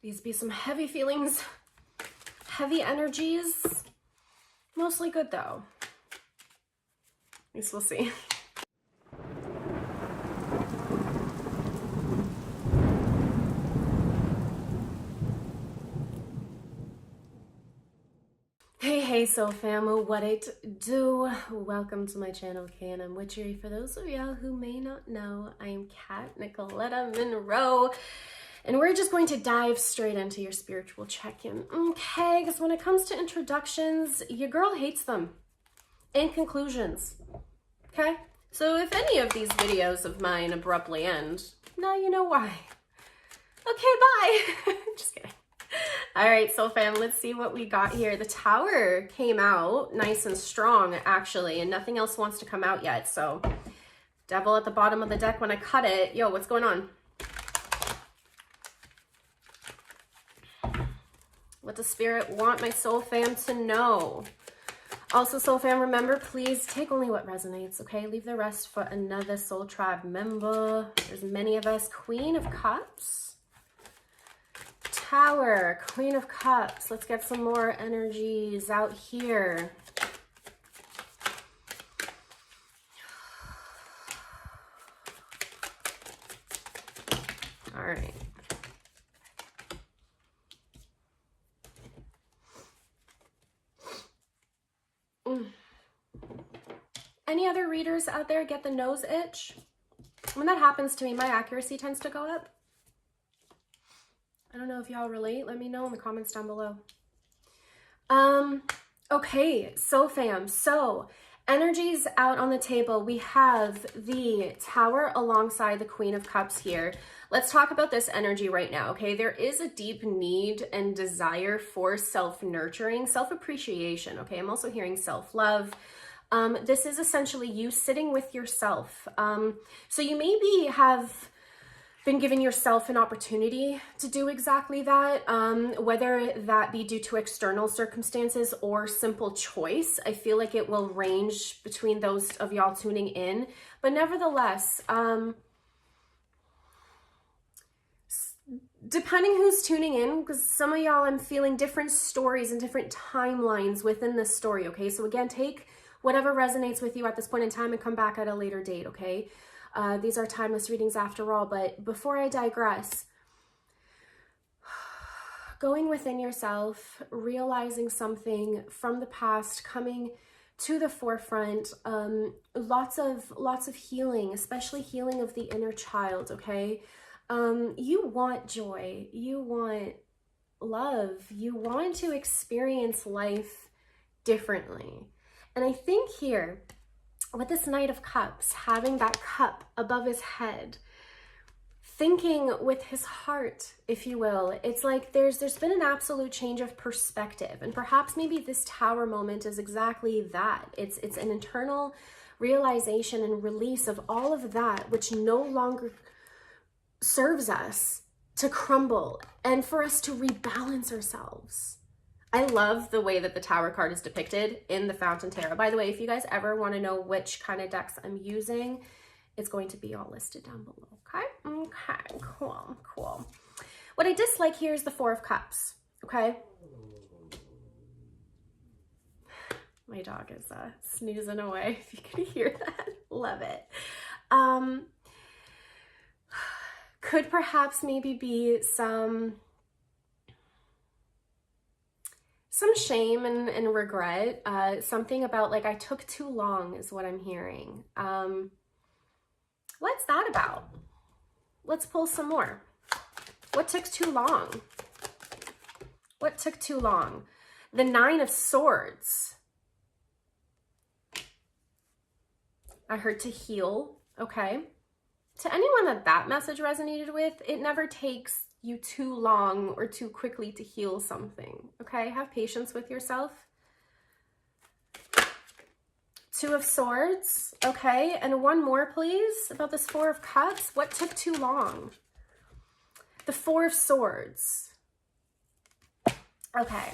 These be some heavy feelings, heavy energies. Mostly good though. At least we'll see. Hey soul fam, what it do? Welcome to my channel, K&M Witchery. For those of y'all who may not know, I am Kat Nicoletta Monroe, and we're just going to dive straight into your spiritual check-in. Okay, because when it comes to introductions, your girl hates them. And conclusions. Okay? So if any of these videos of mine abruptly end, now you know why. Okay, bye. Just kidding. All right, soul fam, let's see what we got here. The Tower came out nice and strong, actually, and nothing else wants to come out yet. So, Devil at the bottom of the deck when I cut it. Yo, what's going on? What does Spirit want my soul fam to know? Also, soul fam, remember, please take only what resonates, okay? Leave the rest for another soul tribe member. There's many of us. Queen of Cups. Tower, Queen of Cups. Let's get some more energies out here. All right. Any other readers out there get the nose itch? When that happens to me, my accuracy tends to go up. I don't know if y'all relate. Let me know in the comments down below. Okay, soul fam. So, energies out on the table. We have the Tower alongside the Queen of Cups here. Let's talk about this energy right now, okay? There is a deep need and desire for self-nurturing, self-appreciation, okay? I'm also hearing self-love. This is essentially you sitting with yourself. So you maybe have been giving yourself an opportunity to do exactly that, whether that be due to external circumstances or simple choice. I feel like it will range between those of y'all tuning in, but nevertheless, depending who's tuning in, because some of y'all, I'm feeling different stories and different timelines within this story, okay? So again, take whatever resonates with you at this point in time and come back at a later date, okay? These are timeless readings after all, but before I digress, going within yourself, realizing something from the past, coming to the forefront, lots of healing, especially healing of the inner child, okay? You want joy, you want love, you want to experience life differently. And I think here, with this Knight of Cups, having that cup above his head, thinking with his heart, if you will, it's like there's been an absolute change of perspective. And perhaps maybe this Tower moment is exactly that. It's an internal realization and release of all of that which no longer serves us to crumble and for us to rebalance ourselves. I love the way that the Tower card is depicted in the Fountain Tarot. By the way, if you guys ever want to know which kind of decks I'm using, it's going to be all listed down below, okay? Okay, cool. What I dislike here is the Four of Cups, okay? My dog is snoozing away, if you can hear that. Love it. Could perhaps maybe be some shame and regret, something about like I took too long is what I'm hearing. What's that about? Let's pull some more. What took too long? What took too long? The Nine of Swords. I heard to heal, okay? To anyone that message resonated with, it never takes you too long or too quickly to heal something, okay? Have patience with yourself. Two of Swords, okay? And one more, please, about this Four of Cups. What took too long? The Four of Swords. Okay,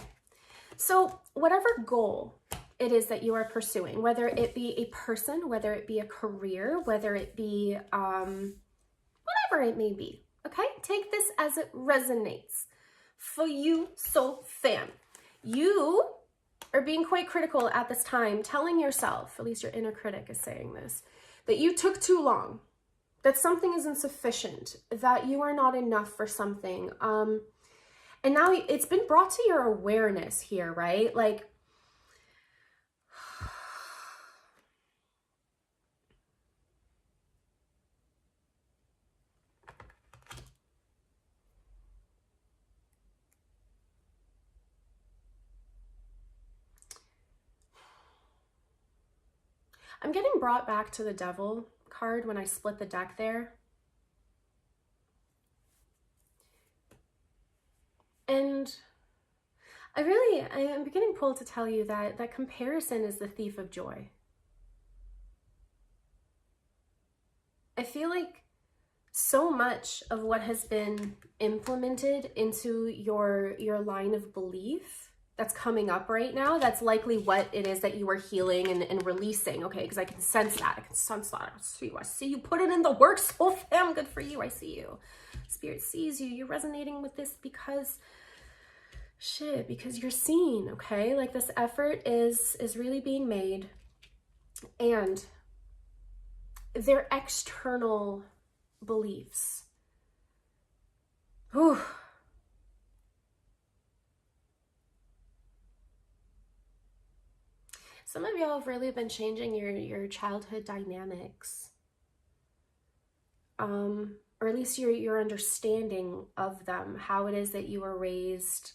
so whatever goal it is that you are pursuing, whether it be a person, whether it be a career, whether it be whatever it may be, okay? Take this as it resonates. for you. So fam, you are being quite critical at this time, telling yourself, at least your inner critic is saying this, that you took too long, that something isn't sufficient, that you are not enough for something. And now it's been brought to your awareness here, right? Like, I'm getting brought back to the Devil card when I split the deck there. And I am getting pulled to tell you that comparison is the thief of joy. I feel like so much of what has been implemented into your line of belief that's coming up right now, that's likely what it is that you are healing and releasing, okay? Because I can sense that. I can sense that. I see you put it in the works. Oh, fam, good for you. I see you. Spirit sees you. You're resonating with this because you're seen, okay? Like, this effort is really being made, and their external beliefs. Whew. Some of y'all have really been changing your childhood dynamics. Or at least your understanding of them, how it is that you were raised,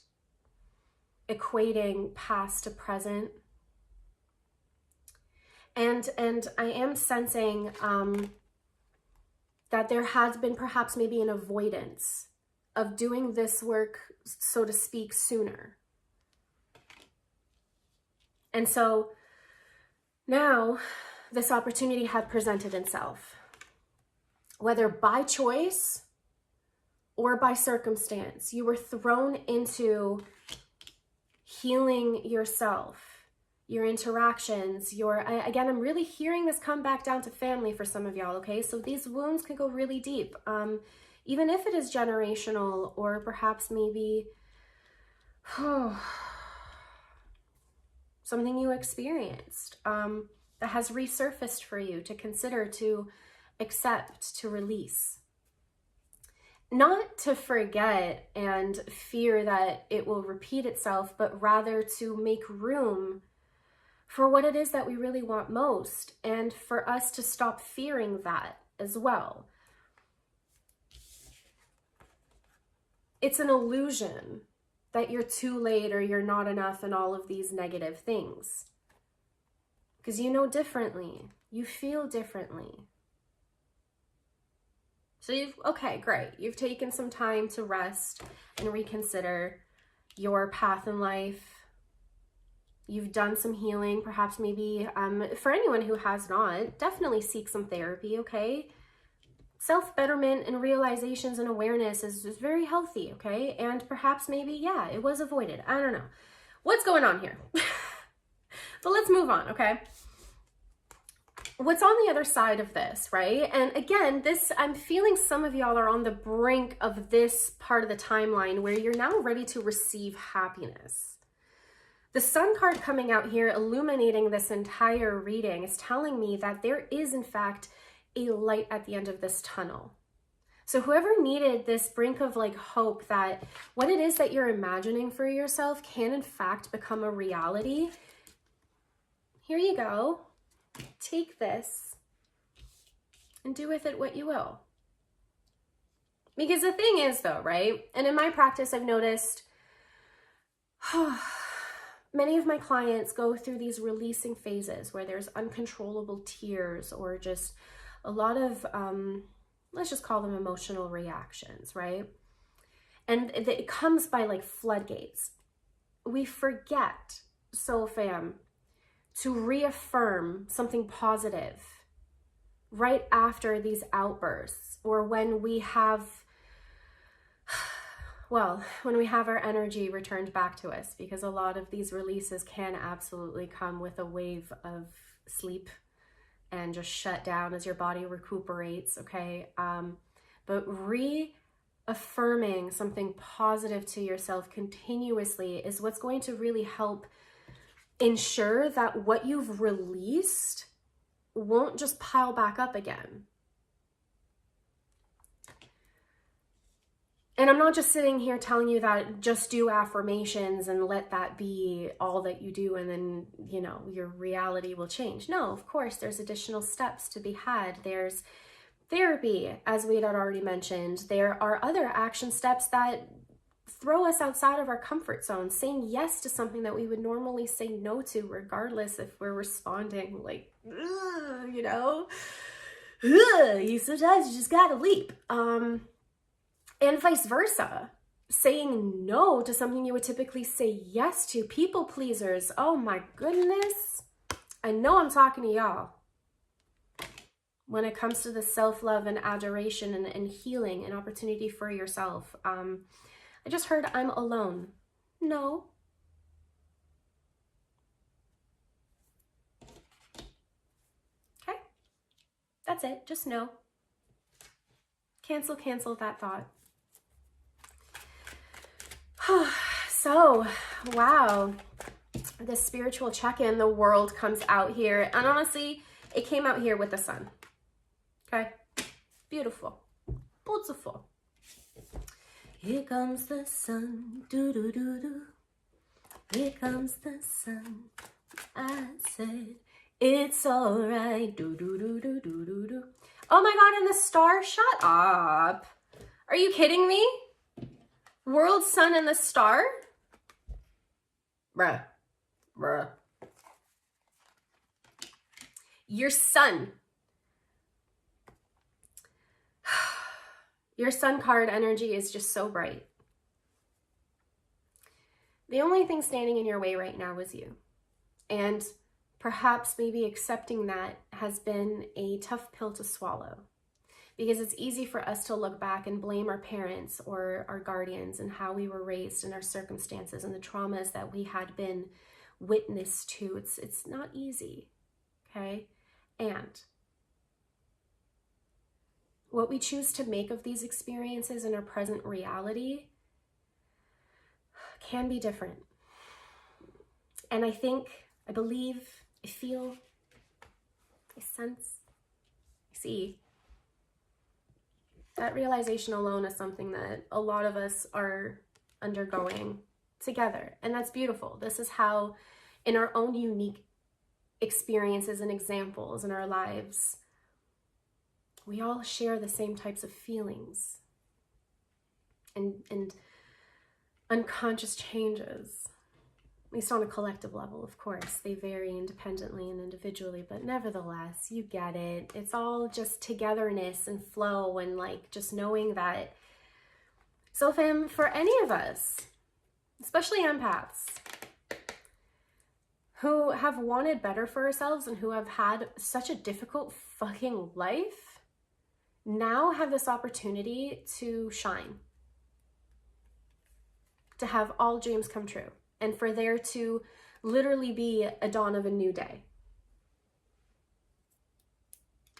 equating past to present. And I am sensing that there has been perhaps maybe an avoidance of doing this work, so to speak, sooner. And so now this opportunity had presented itself, whether by choice or by circumstance. You were thrown into healing yourself, your interactions, again, I'm really hearing this come back down to family for some of y'all, okay? So these wounds can go really deep, even if it is generational, or perhaps maybe something you experienced that has resurfaced for you to consider, to accept, to release. Not to forget and fear that it will repeat itself, but rather to make room for what it is that we really want most, and for us to stop fearing that as well. It's an illusion that you're too late or you're not enough and all of these negative things. Because you know differently. You feel differently. So okay, great. You've taken some time to rest and reconsider your path in life. You've done some healing, perhaps maybe for anyone who has not, definitely seek some therapy, okay? Self-betterment and realizations and awareness is very healthy, okay? And perhaps maybe, yeah, it was avoided. I don't know. What's going on here? But let's move on, okay? What's on the other side of this, right? And again, I'm feeling some of y'all are on the brink of this part of the timeline where you're now ready to receive happiness. The Sun card coming out here, illuminating this entire reading, is telling me that there is, in fact, a light at the end of this tunnel. So whoever needed this brink of like hope that what it is that you're imagining for yourself can, in fact, become a reality, here you go. Take this and do with it what you will. Because the thing is, though, right? And in my practice, I've noticed many of my clients go through these releasing phases where there's uncontrollable tears or just a lot of, let's just call them emotional reactions, right? And it comes by like floodgates. We forget, so fam, to reaffirm something positive right after these outbursts, or when we have, when we have our energy returned back to us, because a lot of these releases can absolutely come with a wave of sleep and just shut down as your body recuperates, okay? But affirming something positive to yourself continuously is what's going to really help ensure that what you've released won't just pile back up again. And I'm not just sitting here telling you that just do affirmations and let that be all that you do and then, you know, your reality will change. No, of course, there's additional steps to be had. There's therapy, as we had already mentioned. There are other action steps that throw us outside of our comfort zone, saying yes to something that we would normally say no to, regardless if we're responding like, you know, you sometimes you just gotta leap. And vice versa, saying no to something you would typically say yes to. People pleasers, oh my goodness. I know I'm talking to y'all. When it comes to the self-love and adoration and healing and opportunity for yourself. I just heard I'm alone. No. Okay. That's it. Just no. Cancel that thought. So, wow. The spiritual check-in, the world comes out here. And honestly, it came out here with the sun. Okay? Beautiful. Beautiful. Here comes the sun. Do-do-do-do. Here comes the sun. I said, it's all right. Do-do-do-do-do-do-do. Oh my God, and the star? Shut up. Are you kidding me? World, sun, and the star? Bruh. Your sun. Your sun card energy is just so bright. The only thing standing in your way right now is you. And perhaps maybe accepting that has been a tough pill to swallow. Because it's easy for us to look back and blame our parents or our guardians and how we were raised and our circumstances and the traumas that we had been witness to. It's not easy, okay? And what we choose to make of these experiences in our present reality can be different. And I think, I believe, I feel, I sense, I see. That realization alone is something that a lot of us are undergoing together. And that's beautiful. This is how, in our own unique experiences and examples in our lives, we all share the same types of feelings and unconscious changes. At least on a collective level, of course. They vary independently and individually, but nevertheless, you get it. It's all just togetherness and flow and like just knowing that. So fam, for any of us, especially empaths, who have wanted better for ourselves and who have had such a difficult fucking life, now have this opportunity to shine. To have all dreams come true. And for there to literally be a dawn of a new day.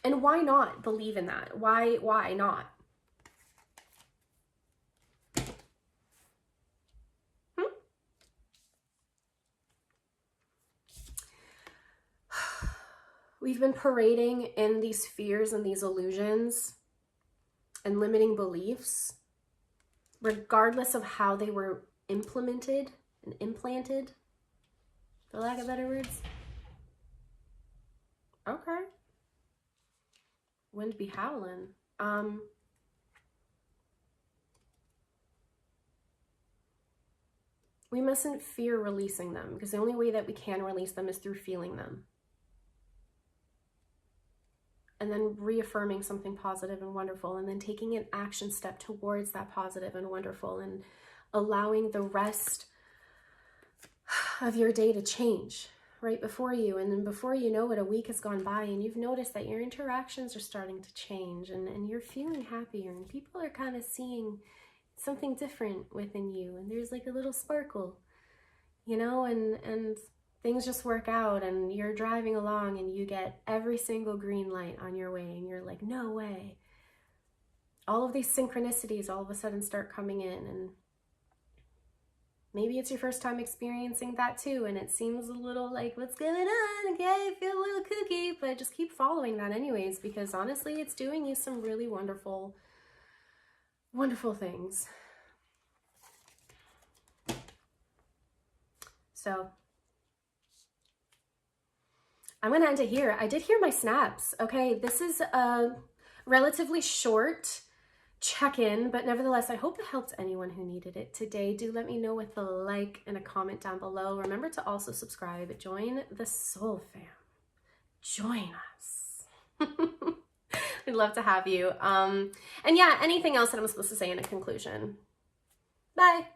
And why not believe in that? Why not? We've been parading in these fears and these illusions and limiting beliefs, regardless of how they were implemented and implanted, for lack of better words. Okay. Wind be howling. We mustn't fear releasing them, because the only way that we can release them is through feeling them. And then reaffirming something positive and wonderful, and then taking an action step towards that positive and wonderful, and allowing the rest of your day to change right before you. And then before you know it, a week has gone by and you've noticed that your interactions are starting to change, and you're feeling happier, and people are kind of seeing something different within you, and there's like a little sparkle, you know, and things just work out, and you're driving along and you get every single green light on your way, and you're like, no way. all of these synchronicities all of a sudden start coming in, and maybe it's your first time experiencing that too, and it seems a little like, what's going on? Okay, I feel a little kooky, but just keep following that anyways, because honestly, it's doing you some really wonderful, wonderful things. So I'm gonna end it here. I did hear my snaps. Okay, this is a relatively short check-in, but nevertheless, I hope it helped anyone who needed it today. Do let me know with a like and a comment down below. Remember to also subscribe. Join the Soul Fam. Join us. We'd love to have you. And yeah, anything else that I'm supposed to say in a conclusion? Bye.